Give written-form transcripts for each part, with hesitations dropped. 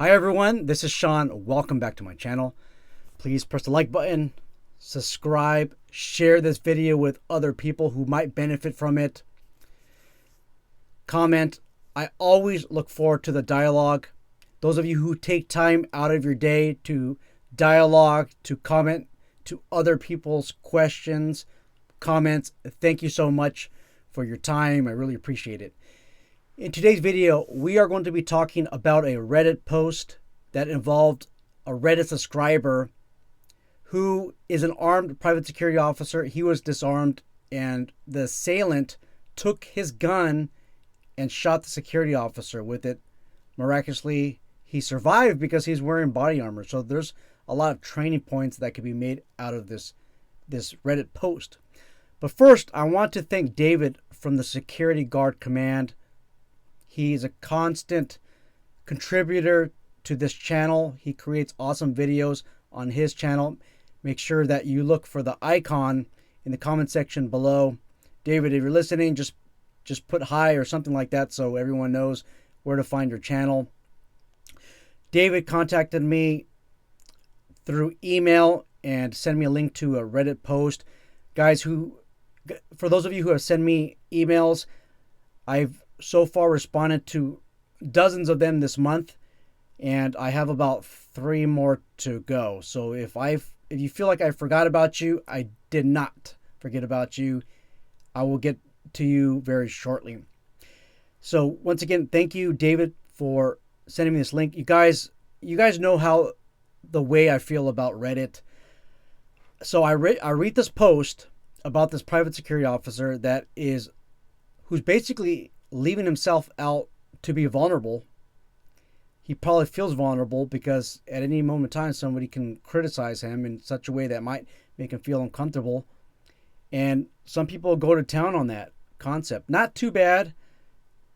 Hi everyone, this is Sean. Welcome back to my channel. Please press the like button, subscribe, share this video with other people who might benefit from it. Comment. I always look forward to the dialogue. Those of you who take time out of your day to dialogue, to comment to other people's questions, comments, thank you so much for your time. I really appreciate it. In today's video, we are going to be talking about a Reddit post that involved a Reddit subscriber who is an armed private security officer. He was disarmed and the assailant took his gun and shot the security officer with it. Miraculously, he survived because he's wearing body armor. So there's a lot of training points that could be made out of this Reddit post. But first, I want to thank David from the Security Guard Command. He's a constant contributor to this channel. He creates awesome videos on his channel. Make sure that you look for the icon in the comment section below. David, if you're listening, just put hi or something like that so everyone knows where to find your channel. David contacted me through email and sent me a link to a Reddit post. Guys, for those of you who have sent me emails, I've so far responded to dozens of them this month, and I have about 3 more to go. So if you feel like I forgot about you, I did not forget about you. I will get to you very shortly. So once again, thank you, David, for sending me this link. You guys know how the way I feel about Reddit. So I read this post about this private security officer who's basically leaving himself out to be vulnerable. He probably feels vulnerable because at any moment in time somebody can criticize him in such a way that might make him feel uncomfortable. And some people go to town on that concept. Not too bad,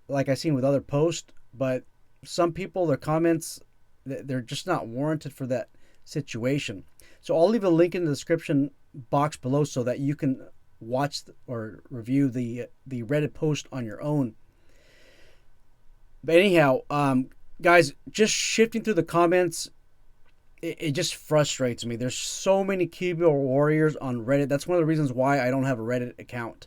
like I've seen with other posts, but some people, their comments, they're just not warranted for that situation. So I'll leave a link in the description box below so that you can watch or review the Reddit post on your own. But anyhow, guys, just shifting through the comments, it just frustrates me. There's so many keyboard warriors on Reddit. That's one of the reasons why I don't have a Reddit account.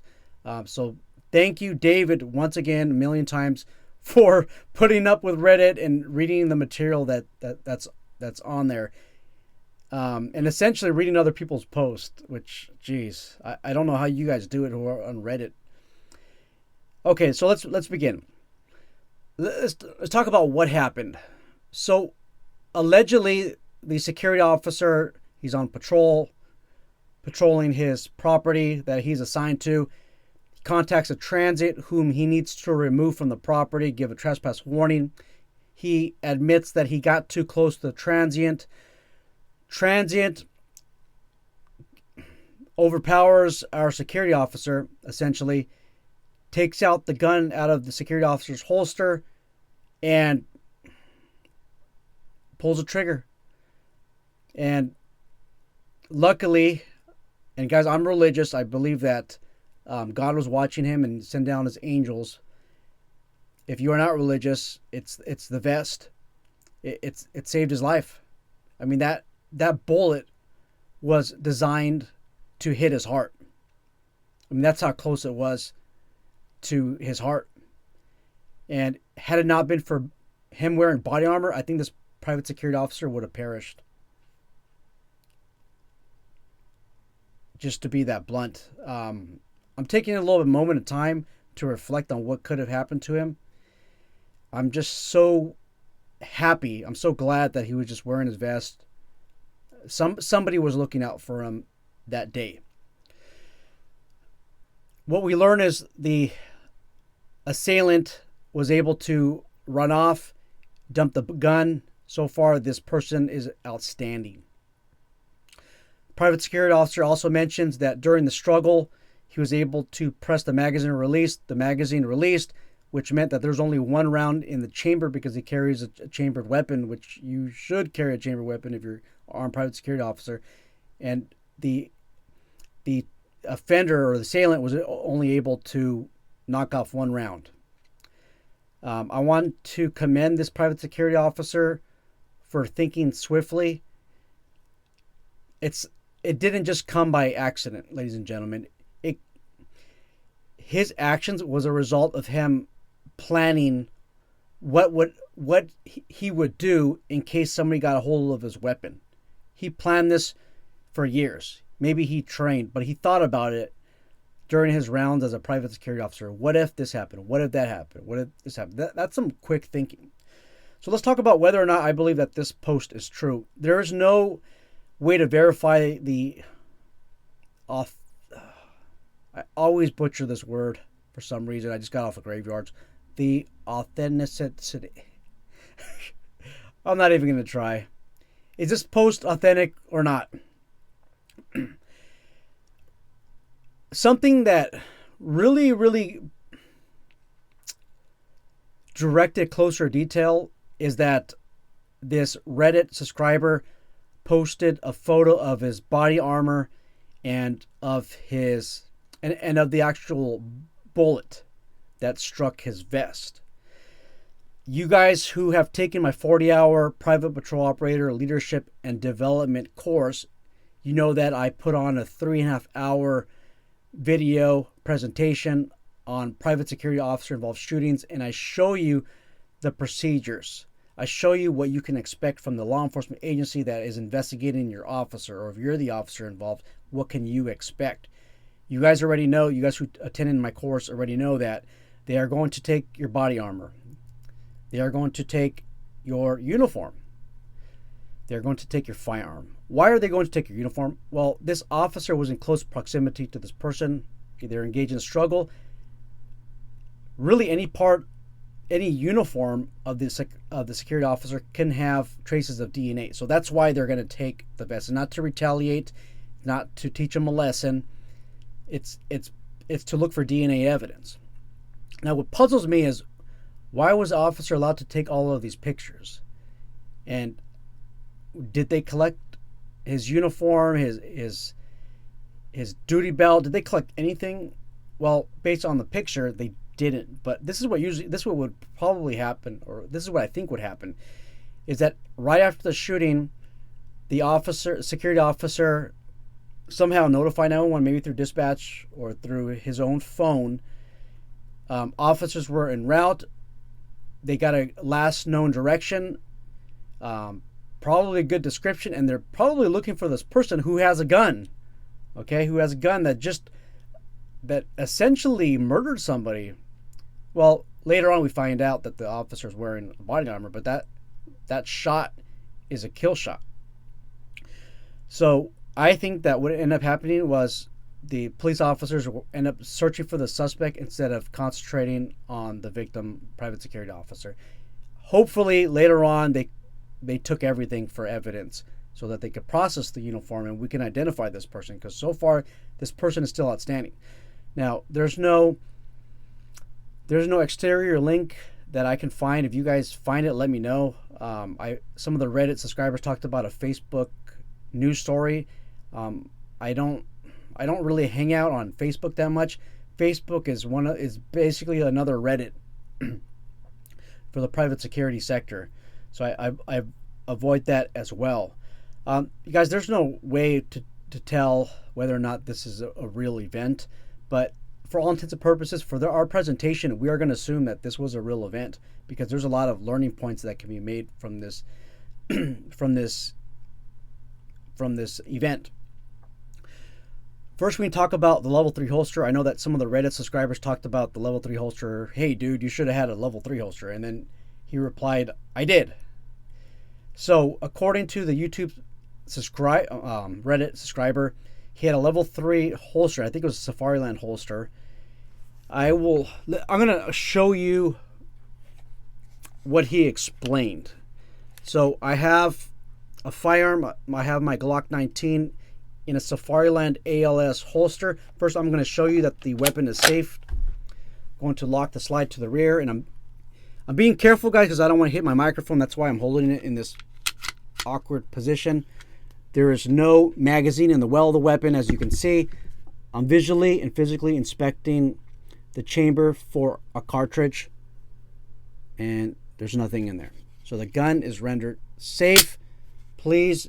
So thank you, David, once again, a million times for putting up with Reddit and reading the material that's on there. And essentially reading other people's posts, which, geez, I don't know how you guys do it who are on Reddit. Okay, so let's begin. Let's talk about what happened. So allegedly, the security officer, he's on patrolling his property that he's assigned to. He contacts a transit whom he needs to remove from the property, give a trespass warning. He admits that he got too close to the transient. Transient overpowers our security officer, essentially, takes out the gun out of the security officer's holster and pulls a trigger. And luckily, and guys, I'm religious. I believe that God was watching him and sent down his angels. If you are not religious, it's the vest. It saved his life. I mean, that bullet was designed to hit his heart. I mean, that's how close it was to his heart. And had it not been for him wearing body armor, I think this private security officer would have perished. Just to be that blunt. I'm taking a little bit moment of time to reflect on what could have happened to him. I'm just so happy. I'm so glad that he was just wearing his vest. Somebody was looking out for him that day. What we learn is the assailant was able to run off, dump the gun. So far, this person is outstanding. Private security officer also mentions that during the struggle, he was able to press the magazine release. The magazine released, which meant that there's only 1 round in the chamber because he carries a chambered weapon, which you should carry a chambered weapon if you're an armed private security officer. And the offender or the assailant was only able to knock off 1 round. I want to commend this private security officer for thinking swiftly. It didn't just come by accident, ladies and gentlemen. His actions was a result of him planning what he would do in case somebody got a hold of his weapon. He planned this for years. Maybe he trained, but he thought about it during his rounds as a private security officer. What if this happened? What if that happened? What if this happened? That's some quick thinking. So let's talk about whether or not I believe that this post is true. There is no way to verify the I always butcher this word for some reason. I just got off of graveyards. The authenticity. I'm not even going to try. Is this post authentic or not? Something that really, really directed closer detail is that this Reddit subscriber posted a photo of his body armor and of his and of the actual bullet that struck his vest. You guys who have taken my 40-hour private patrol operator leadership and development course, you know that I put on a 3.5-hour video presentation on private security officer involved shootings, and I show you the procedures. I show you what you can expect from the law enforcement agency that is investigating your officer, or if you're the officer involved, what can you expect? You guys already know, you guys who attended my course already know that they are going to take your body armor. They are going to take your uniform. They're going to take your firearm. Why are they going to take your uniform? Well, this officer was in close proximity to this person. They're engaged in a struggle. Really, any uniform of the security officer can have traces of DNA. So that's why they're going to take the vest. Not to retaliate, not to teach them a lesson. It's to look for DNA evidence. Now, what puzzles me is, why was the officer allowed to take all of these pictures? And did they collect his uniform, his duty belt? Did they collect anything? Well, based on the picture, they didn't. But this is what would probably happen, or this is what I think would happen, is that right after the shooting, the security officer somehow notified 911, maybe through dispatch or through his own phone. Officers were en route. They got a last known direction, probably a good description, and they're probably looking for this person who has a gun, okay, who has a gun that essentially murdered somebody. Well, later on we find out that the officer's wearing body armor, but that shot is a kill shot. So I think that what ended up happening was the police officers will end up searching for the suspect instead of concentrating on the victim, private security officer. Hopefully later on they took everything for evidence so that they could process the uniform and we can identify this person, because so far this person is still outstanding. Now, there's no exterior link that I can find. If you guys find it, let me know. Some of the Reddit subscribers talked about a Facebook news story. I don't really hang out on Facebook that much. Facebook is basically another Reddit for the private security sector. So I avoid that as well. You guys, there's no way to tell whether or not this is a real event, but for all intents and purposes, for our presentation, we are going to assume that this was a real event, because there's a lot of learning points that can be made from this from this event. First, we can talk about the level 3 holster. I know that some of the Reddit subscribers talked about the level 3 holster. Hey, dude, you should have had a level 3 holster. And then he replied, I did. So, according to the YouTube Reddit subscriber, he had a level 3 holster. I think it was a Safariland holster. I'm going to show you what he explained. So, I have a firearm. I have my Glock 19 in a Safariland ALS holster. First, I'm going to show you that the weapon is safe. I'm going to lock the slide to the rear, and I'm being careful, guys, because I don't want to hit my microphone. That's why I'm holding it in this awkward position. There is no magazine in the well of the weapon, as you can see. I'm visually and physically inspecting the chamber for a cartridge, and there's nothing in there. So the gun is rendered safe. Please,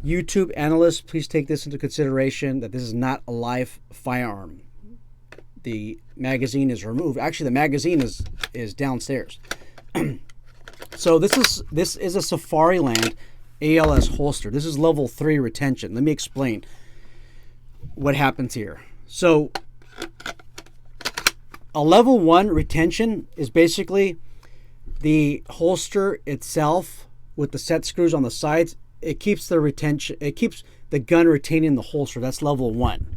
YouTube analysts, please take this into consideration that this is not a live firearm. The magazine is removed. Actually, the magazine is downstairs. So this is a Safariland ALS holster. This is level 3 retention. Let me explain what happens here. So a level 1 retention is basically the holster itself with the set screws on the sides. It keeps the retention. It keeps the gun retaining the holster. That's level 1.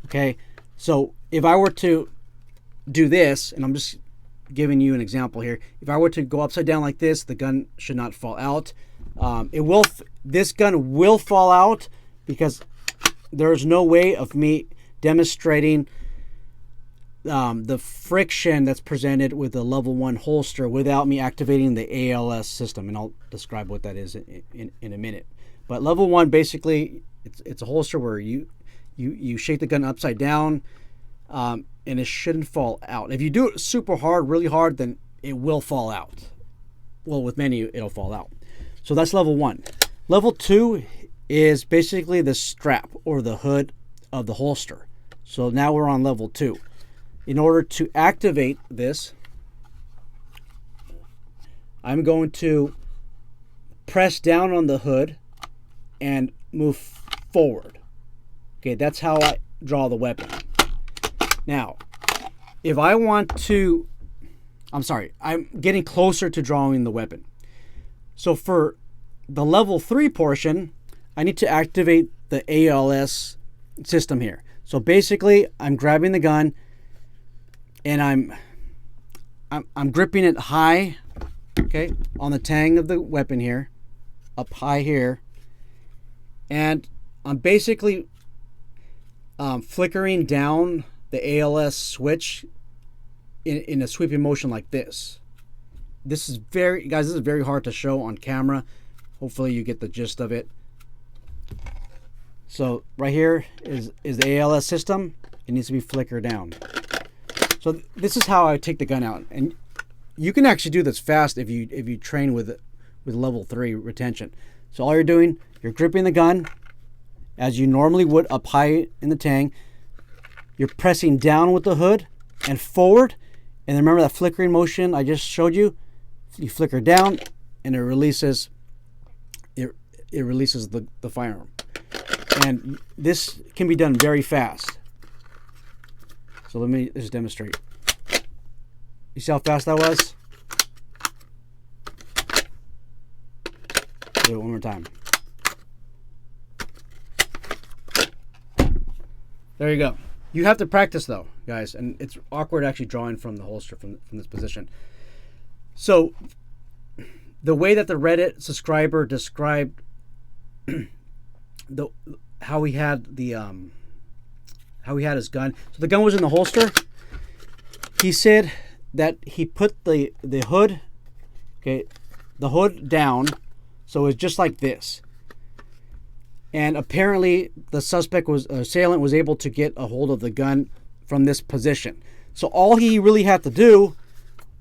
Okay. So if I were to do this, and I'm just giving you an example here. If I were to go upside down like this, the gun should not fall out. This gun will fall out because there is no way of me demonstrating the friction that's presented with the level 1 holster without me activating the ALS system, and I'll describe what that is in a minute. But level 1, basically, it's a holster where you shake the gun upside down, and it shouldn't fall out. If you do it super hard, really hard, then it will fall out. Well, with many, it'll fall out. So that's level 1. Level 2 is basically the strap or the hood of the holster. So now we're on level 2. In order to activate this, I'm going to press down on the hood and move forward. Okay, that's how I draw the weapon. Now, if I want to, I'm getting closer to drawing the weapon. So for the level 3 portion, I need to activate the ALS system here. So basically, I'm grabbing the gun and I'm gripping it high, okay, on the tang of the weapon here, up high here, and I'm basically flickering down the ALS switch in a sweeping motion like this. This is this is very hard to show on camera. Hopefully you get the gist of it. So right here is the ALS system. It needs to be flickered down. So this is how I take the gun out, and you can actually do this fast if you train with level 3 retention. So all you're doing, you're gripping the gun as you normally would up high in the tang. You're pressing down with the hood and forward, and then remember that flickering motion I just showed you. You flicker down, and it releases the firearm. And this can be done very fast. So let me just demonstrate. You see how fast that was? Do it one more time. There you go. You have to practice though, guys, and it's awkward actually drawing from the holster from this position. So the way that the Reddit subscriber described how he had his gun. So the gun was in the holster. He said that he put the hood, okay, the hood down, so it's just like this. And apparently the assailant was able to get a hold of the gun from this position. So all he really had to do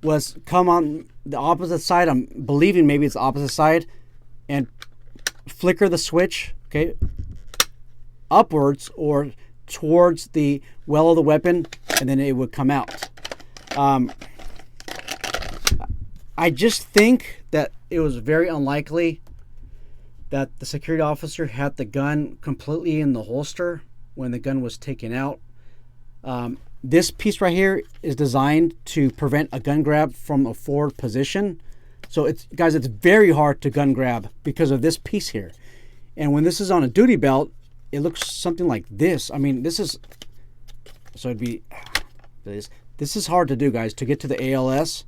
was come on the opposite side. I'm believing maybe it's the opposite side, and flicker the switch, okay, upwards or towards the well of the weapon, and then it would come out. I just think that it was very unlikely that the security officer had the gun completely in the holster when the gun was taken out. This piece right here is designed to prevent a gun grab from a forward position. So it's very hard to gun grab because of this piece here. And when this is on a duty belt, it looks something like this. I mean, this is hard to do, guys, to get to the ALS.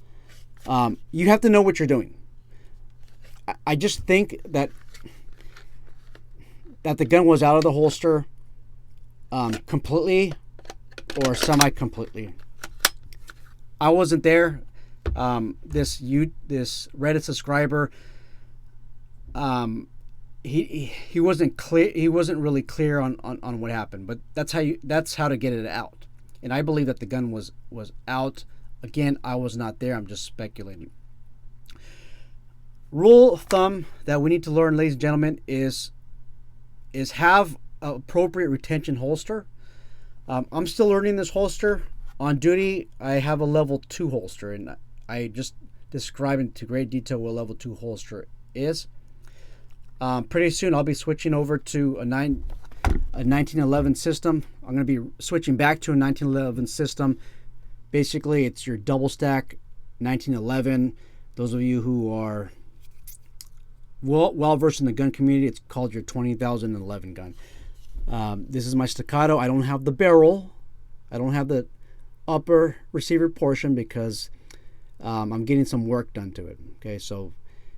You have to know what you're doing. I just think that the gun was out of the holster completely or semi-completely. I wasn't there. This Reddit subscriber, he wasn't clear. He wasn't really clear on what happened. But that's how to get it out. And I believe that the gun was out. Again, I was not there. I'm just speculating. Rule of thumb that we need to learn, ladies and gentlemen, is have an appropriate retention holster. I'm still learning this holster. On duty, I have a level 2 holster, and I just described into great detail what level 2 holster is. Pretty soon, I'll be switching over to a 1911 system. I'm going to be switching back to a 1911 system. Basically, it's your double stack 1911. Those of you who are well versed in the gun community, it's called your 2011 gun. This is my staccato. I don't have the barrel. I don't have the upper receiver portion because I'm getting some work done to it. Okay, so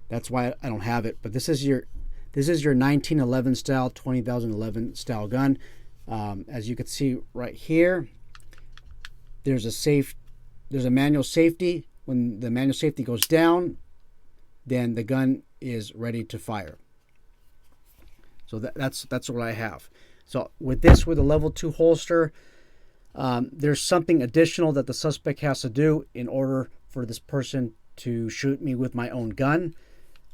that's why I don't have it. But this is your 1911 style, 2011 style gun. As you can see right here, there's a manual safety. When the manual safety goes down, then the gun is ready to fire. So that's what I have. So with a level 2 holster, there's something additional that the suspect has to do in order for this person to shoot me with my own gun.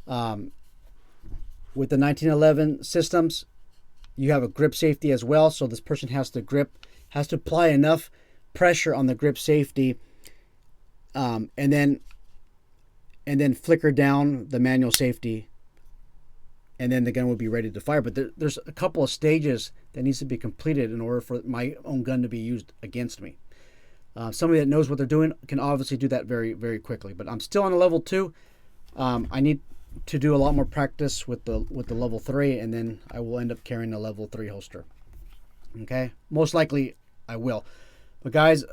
With the 1911 systems, you have a grip safety as well. So this person has to apply enough pressure on the grip safety, and then flicker down the manual safety, and then the gun will be ready to fire. But there's a couple of stages that needs to be completed in order for my own gun to be used against me. Somebody that knows what they're doing can obviously do that very, very quickly. But I'm still on a level 2. I need to do a lot more practice with the level 3, and then I will end up carrying a level 3 holster. Okay, most likely I will. But guys,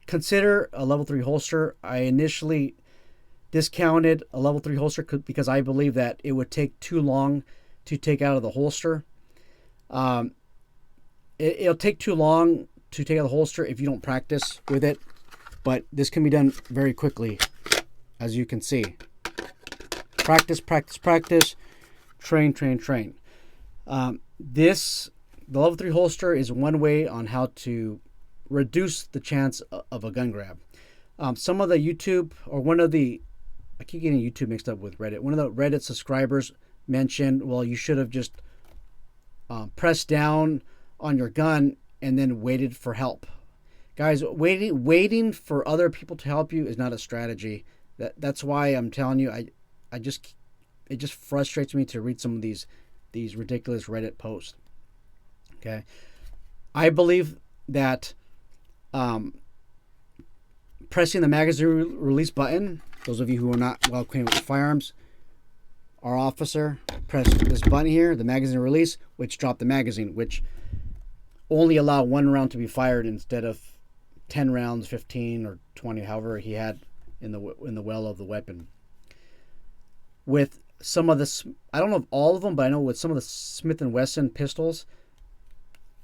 consider a level 3 holster. I initially discounted a level 3 holster because I believe that it would take too long to take out of the holster. It'll take too long to take out the holster if you don't practice with it, but this can be done very quickly, as you can see. Practice, practice, practice, train, train, train. The level 3 holster is one way on how to reduce the chance of a gun grab. Some of the YouTube, or I keep getting YouTube mixed up with Reddit. One of the Reddit subscribers mentioned, well, you should have just pressed down on your gun and then waited for help. Guys, waiting for other people to help you is not a strategy. That's why I'm telling you, it just frustrates me to read some of these ridiculous Reddit posts. Okay, I believe that pressing the magazine release button. Those of you who are not well acquainted with firearms, our officer pressed this button here, the magazine release, which dropped the magazine, which only allowed 1 round to be fired instead of 10 rounds, 15 or 20, however he had in the well of the weapon. With some of the, I don't know if all of them, but I know with some of the Smith & Wesson pistols,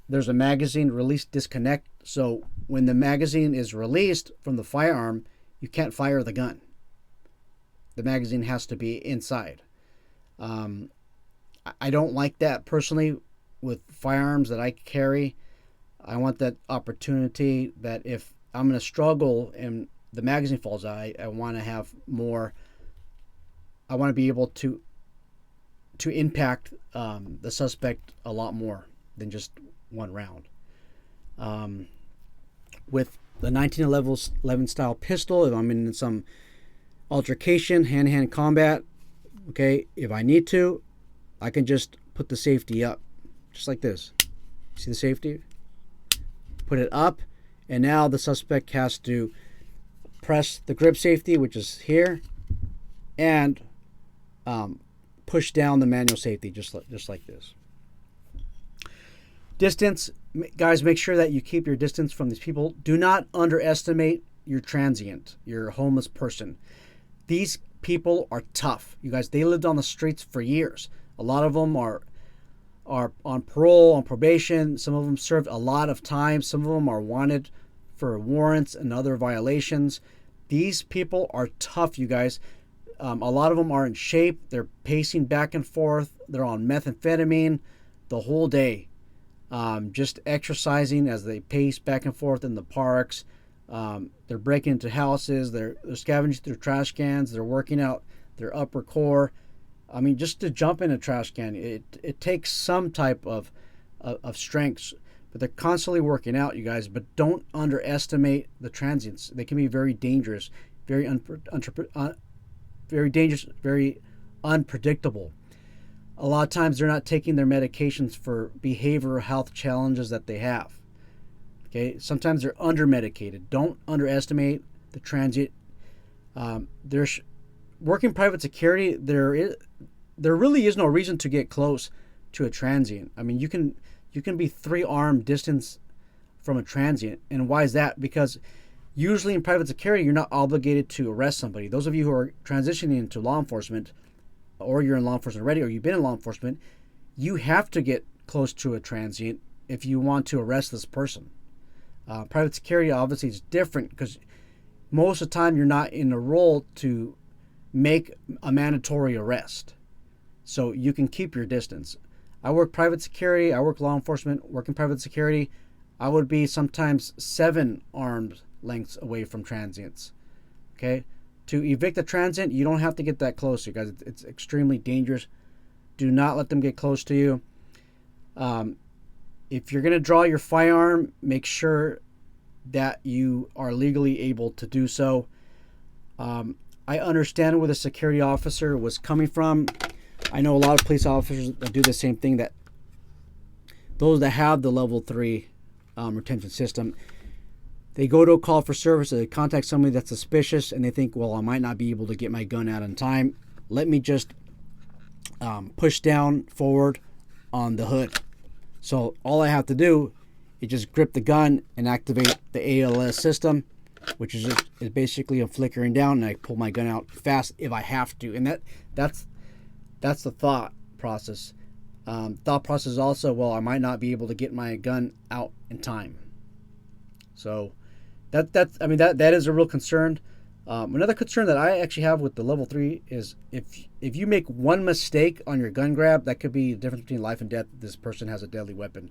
there's a magazine release disconnect. So when the magazine is released from the firearm, you can't fire the gun. The magazine has to be inside. I don't like that personally with firearms that I carry. I want that opportunity that if I'm going to struggle and the magazine falls out, I want to have more. I want to be able to impact the suspect a lot more than just 1 round. With the 1911 style pistol, if I'm in some altercation, hand-to-hand combat, okay, if I need to, I can just put the safety up, just like this. See the safety? Put it up, and now the suspect has to press the grip safety, which is here, and push down the manual safety, just like this. Distance, guys, make sure that you keep your distance from these people. Do not underestimate your transient, your homeless person. These people are tough. You guys, they lived on the streets for years. A lot of them are on parole, on probation. Some of them served a lot of time. Some of them are wanted for warrants and other violations. These people are tough, you guys. A lot of them are in shape. They're pacing back and forth. They're on methamphetamine the whole day. Just exercising as they pace back and forth in the parks. They're breaking into houses. They're scavenging through trash cans. They're working out their upper core. I mean, just to jump in a trash can, it takes some type of strength, but they're constantly working out, you guys. But don't underestimate the transients. They can be very dangerous, very very dangerous, very unpredictable. A lot of times they're not taking their medications for behavioral health challenges that they have. Okay, sometimes they're under medicated. Don't underestimate the transient. There's working private security. There really is no reason to get close to a transient. I mean, you can be 3-arm distance from a transient, and why is that? Because usually in private security, you're not obligated to arrest somebody. Those of you who are transitioning into law enforcement, or you're in law enforcement already, or you've been in law enforcement, you have to get close to a transient if you want to arrest this person. Private security obviously is different because most of the time you're not in a role to make a mandatory arrest. So you can keep your distance. I work private security, I work law enforcement, work in private security. I would be sometimes 7 arms lengths away from transients. Okay? To evict a transient, you don't have to get that close, you guys. It's extremely dangerous. Do not let them get close to you. If you're going to draw your firearm, make sure that you are legally able to do so. I understand where the security officer was coming from. I know a lot of police officers that do the same thing, that those that have the level 3 retention system, they go to a call for service, they contact somebody that's suspicious, and they think, well, I might not be able to get my gun out in time. Let me just push down forward on the hood. So all I have to do is just grip the gun and activate the ALS system, which is basically a flickering down, and I pull my gun out fast if I have to. And that's the thought process. Thought process is also, well, I might not be able to get my gun out in time. So that is a real concern. Another concern that I actually have with the level 3 is if you make one mistake on your gun grab, that could be the difference between life and death. This person has a deadly weapon.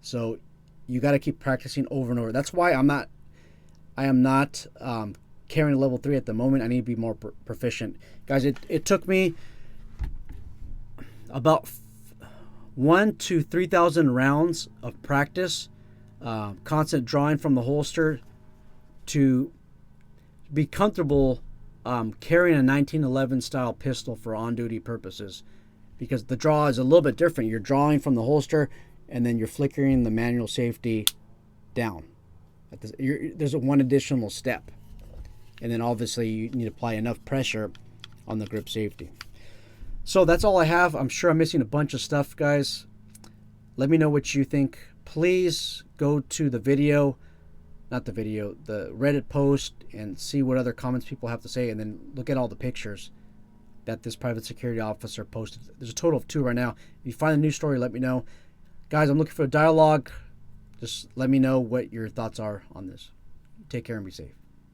So you got to keep practicing over and over. That's why I am not carrying level 3 at the moment. I need to be more proficient. Guys, it took me about 1,000 to 3,000 rounds of practice, constant drawing from the holster, to be comfortable carrying a 1911 style pistol for on-duty purposes, because the draw is a little bit different. You're drawing from the holster, and then you're flickering the manual safety down. There's one additional step, and then obviously you need to apply enough pressure on the grip safety. So that's all I have. I'm sure I'm missing a bunch of stuff, guys. Let me know what you think. Please go to the Reddit post, and see what other comments people have to say, and then look at all the pictures that this private security officer posted. There's a total of 2 right now. If you find a new story, let me know. Guys, I'm looking for a dialogue. Just let me know what your thoughts are on this. Take care and be safe.